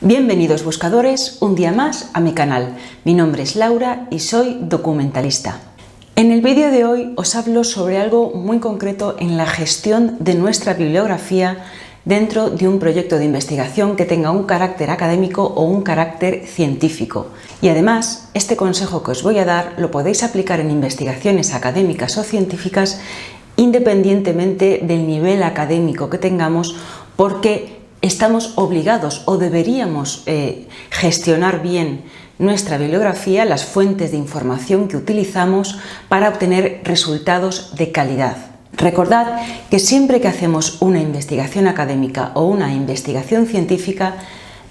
Bienvenidos buscadores un día más a mi canal. Mi nombre es Laura y soy documentalista. En el vídeo de hoy os hablo sobre algo muy concreto en la gestión de nuestra bibliografía dentro de un proyecto de investigación que tenga un carácter académico o un carácter científico. Y además, este consejo que os voy a dar lo podéis aplicar en investigaciones académicas o científicas independientemente del nivel académico que tengamos, porque estamos obligados o deberíamos gestionar bien nuestra bibliografía, las fuentes de información que utilizamos para obtener resultados de calidad. Recordad que siempre que hacemos una investigación académica o una investigación científica,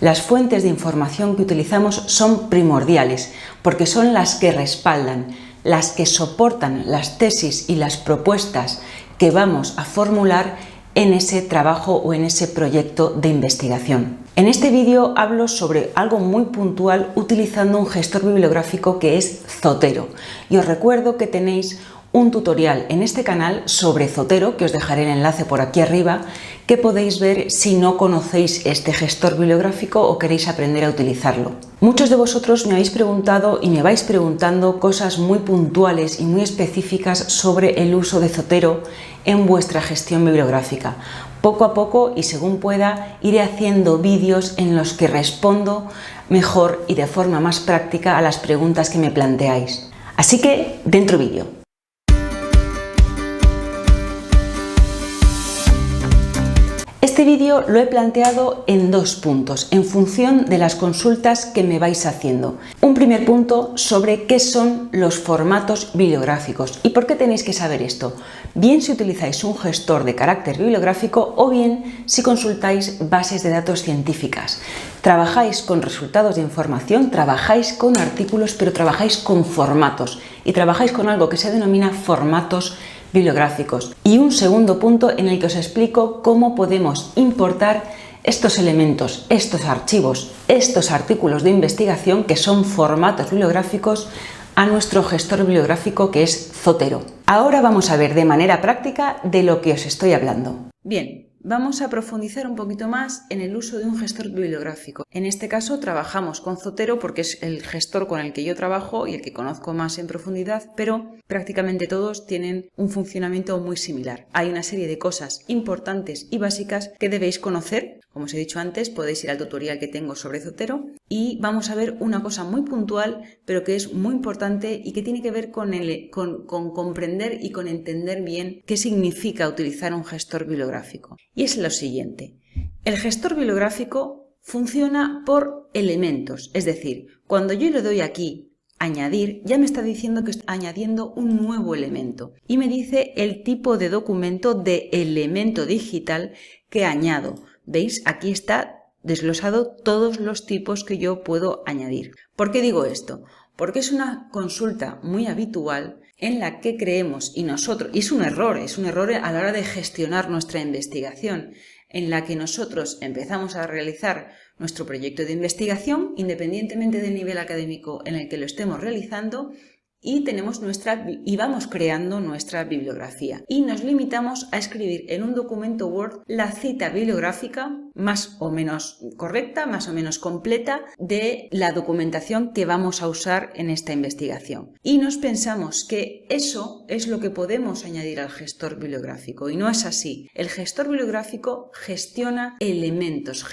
las fuentes de información que utilizamos son primordiales porque son las que respaldan, las que soportan las tesis y las propuestas que vamos a formular en ese trabajo o en ese proyecto de investigación. En este vídeo hablo sobre algo muy puntual utilizando un gestor bibliográfico que es Zotero. Y os recuerdo que tenéis un tutorial en este canal sobre Zotero, que os dejaré el enlace por aquí arriba, que podéis ver si no conocéis este gestor bibliográfico o queréis aprender a utilizarlo. Muchos de vosotros me habéis preguntado y me vais preguntando cosas muy puntuales y muy específicas sobre el uso de Zotero en vuestra gestión bibliográfica. Poco a poco y según pueda iré haciendo vídeos en los que respondo mejor y de forma más práctica a las preguntas que me planteáis. Así que, dentro vídeo. Este vídeo lo he planteado en dos puntos, en función de las consultas que me vais haciendo. Un primer punto sobre qué son los formatos bibliográficos y por qué tenéis que saber esto, bien si utilizáis un gestor de carácter bibliográfico o bien si consultáis bases de datos científicas. Trabajáis con resultados de información, trabajáis con artículos, pero trabajáis con formatos y trabajáis con algo que se denomina formatos bibliográficos. Y un segundo punto en el que os explico cómo podemos importar estos elementos, estos archivos, estos artículos de investigación que son formatos bibliográficos a nuestro gestor bibliográfico que es Zotero. Ahora vamos a ver de manera práctica de lo que os estoy hablando. Bien. Vamos a profundizar un poquito más en el uso de un gestor bibliográfico. En este caso trabajamos con Zotero porque es el gestor con el que yo trabajo y el que conozco más en profundidad, pero prácticamente todos tienen un funcionamiento muy similar. Hay una serie de cosas importantes y básicas que debéis conocer. Como os he dicho antes, podéis ir al tutorial que tengo sobre Zotero y vamos a ver una cosa muy puntual, pero que es muy importante y que tiene que ver con comprender y con entender bien qué significa utilizar un gestor bibliográfico. Y es lo siguiente. El gestor bibliográfico funciona por elementos, es decir, cuando yo le doy aquí añadir, ya me está diciendo que estoy añadiendo un nuevo elemento y me dice el tipo de documento de elemento digital que añado. ¿Veis? Aquí está desglosado todos los tipos que yo puedo añadir. ¿Por qué digo esto? Porque es una consulta muy habitual en la que creemos, y es un error a la hora de gestionar nuestra investigación, en la que nosotros empezamos a realizar nuestro proyecto de investigación, independientemente del nivel académico en el que lo estemos realizando, y vamos creando nuestra bibliografía y nos limitamos a escribir en un documento Word la cita bibliográfica más o menos correcta, más o menos completa de la documentación que vamos a usar en esta investigación. Y nos pensamos que eso es lo que podemos añadir al gestor bibliográfico y no es así. El gestor bibliográfico gestiona elementos,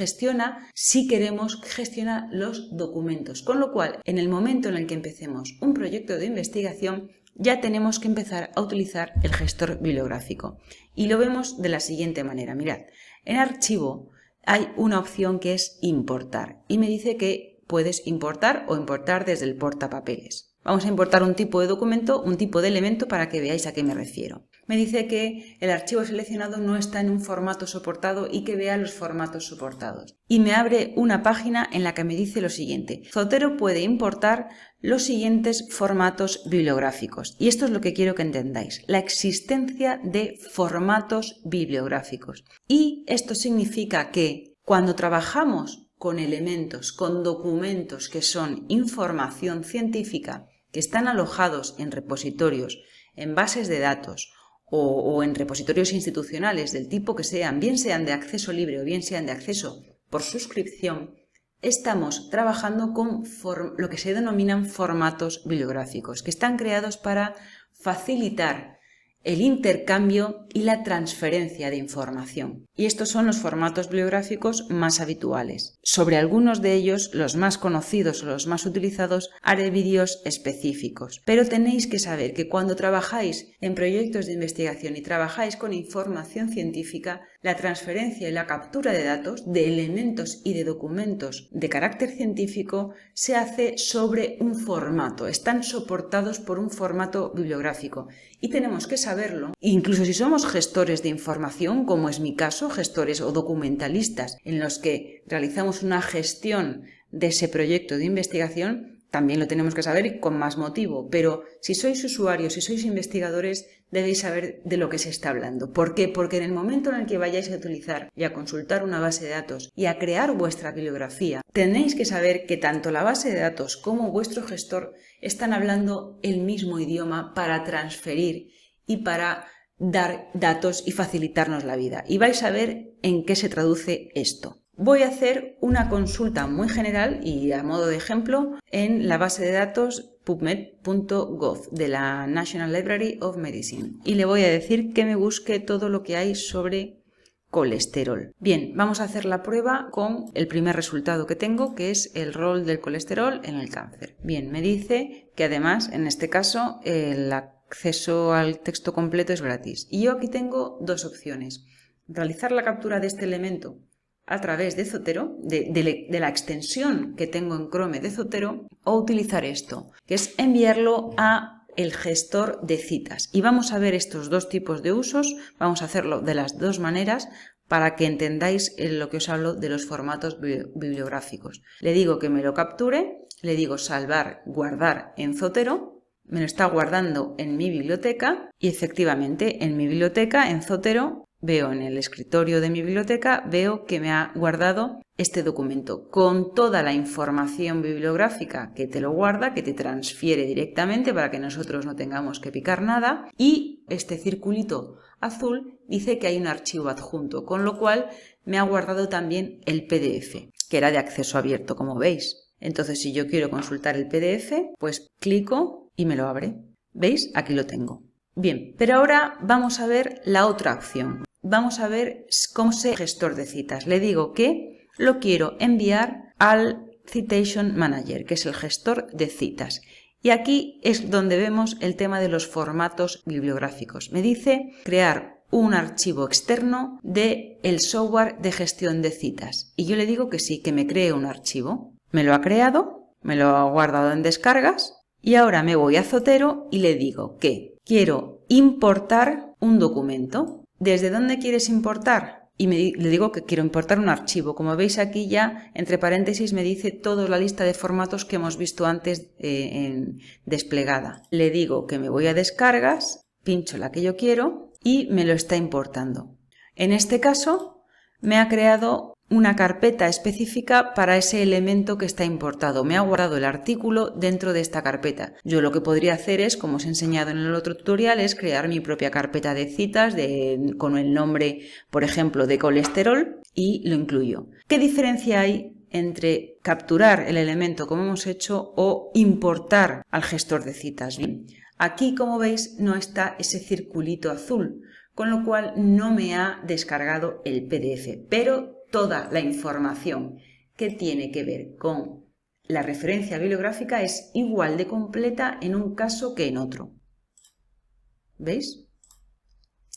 si queremos, gestiona los documentos, con lo cual en el momento en el que empecemos un proyecto de investigación ya tenemos que empezar a utilizar el gestor bibliográfico. Y lo vemos de la siguiente manera. Mirad, en archivo hay una opción que es importar y me dice que puedes importar o importar desde el portapapeles. Vamos a importar un tipo de documento, un tipo de elemento para que veáis a qué me refiero. Me dice que el archivo seleccionado no está en un formato soportado y que vea los formatos soportados. Y me abre una página en la que me dice lo siguiente. Zotero puede importar los siguientes formatos bibliográficos. Y esto es lo que quiero que entendáis. La existencia de formatos bibliográficos. Y esto significa que cuando trabajamos con elementos, con documentos que son información científica, que están alojados en repositorios, en bases de datos o en repositorios institucionales del tipo que sean, bien sean de acceso libre o bien sean de acceso por suscripción, estamos trabajando con lo que se denominan formatos bibliográficos, que están creados para facilitar el intercambio y la transferencia de información. Y estos son los formatos bibliográficos más habituales. Sobre algunos de ellos, los más conocidos o los más utilizados, haré vídeos específicos. Pero tenéis que saber que cuando trabajáis en proyectos de investigación y trabajáis con información científica, la transferencia y la captura de datos, de elementos y de documentos de carácter científico, se hace sobre un formato. Están soportados por un formato bibliográfico. Y tenemos que saberlo, incluso si somos gestores de información, como es mi caso, gestores o documentalistas, en los que realizamos una gestión de ese proyecto de investigación, también lo tenemos que saber y con más motivo. Pero si sois usuarios, si sois investigadores, debéis saber de lo que se está hablando. ¿Por qué? Porque en el momento en el que vayáis a utilizar y a consultar una base de datos y a crear vuestra bibliografía, tenéis que saber que tanto la base de datos como vuestro gestor están hablando el mismo idioma para transferir y para dar datos y facilitarnos la vida. Y vais a ver en qué se traduce esto. Voy a hacer una consulta muy general y a modo de ejemplo en la base de datos pubmed.gov de la National Library of Medicine y le voy a decir que me busque todo lo que hay sobre colesterol. Bien, vamos a hacer la prueba con el primer resultado que tengo, que es el rol del colesterol en el cáncer. Bien, me dice que además en este caso el acceso al texto completo es gratis. Y yo aquí tengo dos opciones: realizar la captura de este elemento a través de Zotero, de la extensión que tengo en Chrome de Zotero, o utilizar esto, que es enviarlo a el gestor de citas. Y vamos a ver estos dos tipos de usos, vamos a hacerlo de las dos maneras para que entendáis lo que os hablo de los formatos bibliográficos. Le digo que me lo capture, le digo salvar, guardar en Zotero, me lo está guardando en mi biblioteca y efectivamente en mi biblioteca, en Zotero, veo en el escritorio de mi biblioteca, veo que me ha guardado este documento con toda la información bibliográfica que te lo guarda, que te transfiere directamente para que nosotros no tengamos que picar nada, y este circulito azul dice que hay un archivo adjunto, con lo cual me ha guardado también el PDF, que era de acceso abierto, como veis. Entonces, si yo quiero consultar el PDF, pues clico y me lo abre. ¿Veis? Aquí lo tengo. Bien, pero ahora vamos a ver la otra opción. Vamos a ver cómo se gestor de citas. Le digo que lo quiero enviar al Citation Manager, que es el gestor de citas. Y aquí es donde vemos el tema de los formatos bibliográficos. Me dice crear un archivo externo del software de gestión de citas. Y yo le digo que sí, que me cree un archivo. Me lo ha creado, me lo ha guardado en descargas y ahora me voy a Zotero y le digo que quiero importar un documento. ¿Desde dónde quieres importar? Y le digo que quiero importar un archivo. Como veis aquí ya, entre paréntesis, me dice toda la lista de formatos que hemos visto antes desplegada. Le digo que me voy a descargas, pincho la que yo quiero y me lo está importando. En este caso, me ha creado una carpeta específica para ese elemento que está importado. Me ha guardado el artículo dentro de esta carpeta. Yo lo que podría hacer es, como os he enseñado en el otro tutorial, es crear mi propia carpeta de citas con el nombre, por ejemplo, de colesterol y lo incluyo. ¿Qué diferencia hay entre capturar el elemento como hemos hecho o importar al gestor de citas? Bien, aquí, como veis, no está ese circulito azul, con lo cual no me ha descargado el PDF, pero toda la información que tiene que ver con la referencia bibliográfica es igual de completa en un caso que en otro. ¿Veis?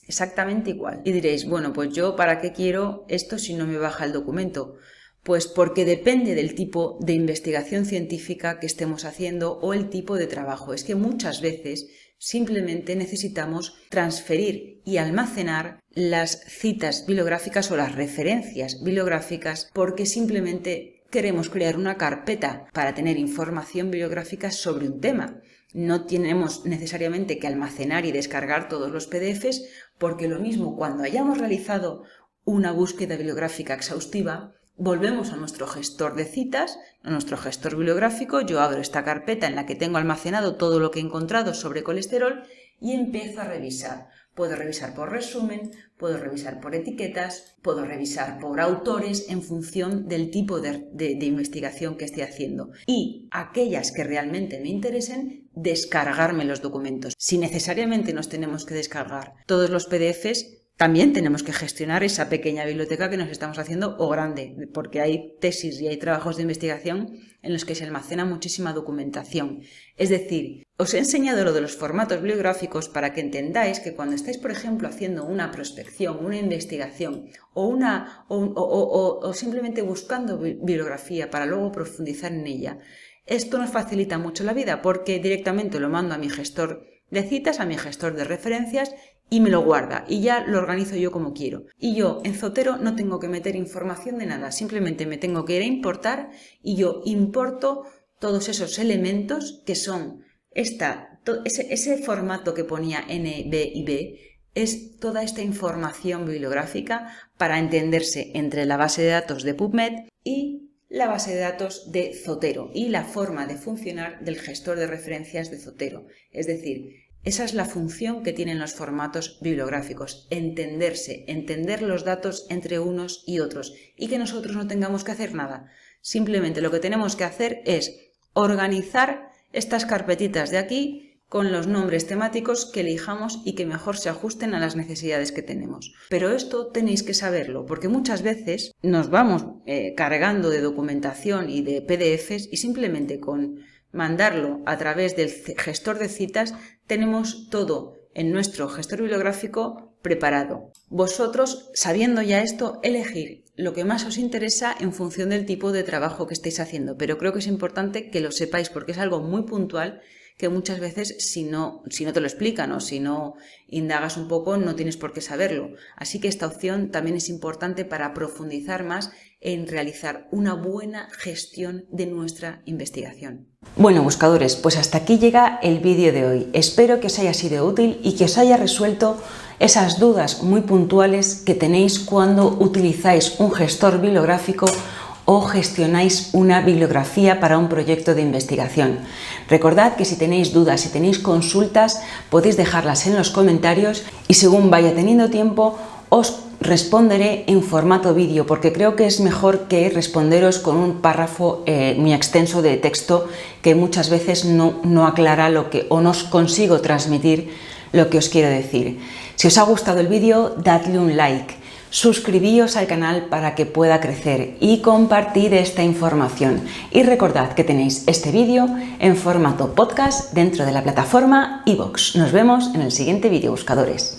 Exactamente igual. Y diréis, bueno, pues yo ¿para qué quiero esto si no me baja el documento? Pues porque depende del tipo de investigación científica que estemos haciendo o el tipo de trabajo. Es que muchas veces simplemente necesitamos transferir y almacenar las citas bibliográficas o las referencias bibliográficas porque simplemente queremos crear una carpeta para tener información bibliográfica sobre un tema. No tenemos necesariamente que almacenar y descargar todos los PDFs porque lo mismo cuando hayamos realizado una búsqueda bibliográfica exhaustiva, volvemos a nuestro gestor de citas, a nuestro gestor bibliográfico, yo abro esta carpeta en la que tengo almacenado todo lo que he encontrado sobre colesterol y empiezo a revisar. Puedo revisar por resumen, puedo revisar por etiquetas, puedo revisar por autores en función del tipo de investigación que esté haciendo. Y aquellas que realmente me interesen, descargarme los documentos. Si necesariamente nos tenemos que descargar todos los PDFs, también tenemos que gestionar esa pequeña biblioteca que nos estamos haciendo o grande, porque hay tesis y hay trabajos de investigación en los que se almacena muchísima documentación. Es decir, os he enseñado lo de los formatos bibliográficos para que entendáis que cuando estáis, por ejemplo, haciendo una prospección, una investigación o simplemente buscando bibliografía para luego profundizar en ella, esto nos facilita mucho la vida porque directamente lo mando a mi gestor de citas, a mi gestor de referencias y me lo guarda y ya lo organizo yo como quiero. Y yo en Zotero no tengo que meter información de nada, simplemente me tengo que ir a importar y yo importo todos esos elementos que son ese formato que ponía NBIB, es toda esta información bibliográfica para entenderse entre la base de datos de PubMed y la base de datos de Zotero y la forma de funcionar del gestor de referencias de Zotero. Es decir, esa es la función que tienen los formatos bibliográficos, entenderse, entender los datos entre unos y otros y que nosotros no tengamos que hacer nada. Simplemente lo que tenemos que hacer es organizar estas carpetitas de aquí con los nombres temáticos que elijamos y que mejor se ajusten a las necesidades que tenemos. Pero esto tenéis que saberlo, porque muchas veces nos vamos cargando de documentación y de PDFs y simplemente con mandarlo a través del gestor de citas tenemos todo en nuestro gestor bibliográfico preparado. Vosotros, sabiendo ya esto, elegir lo que más os interesa en función del tipo de trabajo que estéis haciendo, pero creo que es importante que lo sepáis porque es algo muy puntual que muchas veces si no te lo explican o si no indagas un poco no tienes por qué saberlo. Así que esta opción también es importante para profundizar más en realizar una buena gestión de nuestra investigación. Bueno, buscadores, pues hasta aquí llega el vídeo de hoy. Espero que os haya sido útil y que os haya resuelto esas dudas muy puntuales que tenéis cuando utilizáis un gestor bibliográfico o gestionáis una bibliografía para un proyecto de investigación. Recordad que si tenéis dudas, si tenéis consultas, podéis dejarlas en los comentarios y según vaya teniendo tiempo os responderé en formato vídeo porque creo que es mejor que responderos con un párrafo muy extenso de texto que muchas veces no aclara lo que o no consigo transmitir lo que os quiero decir. Si os ha gustado el vídeo, dadle un like. Suscribíos al canal para que pueda crecer y compartid esta información. Y recordad que tenéis este vídeo en formato podcast dentro de la plataforma iVoox. Nos vemos en el siguiente vídeo, buscadores.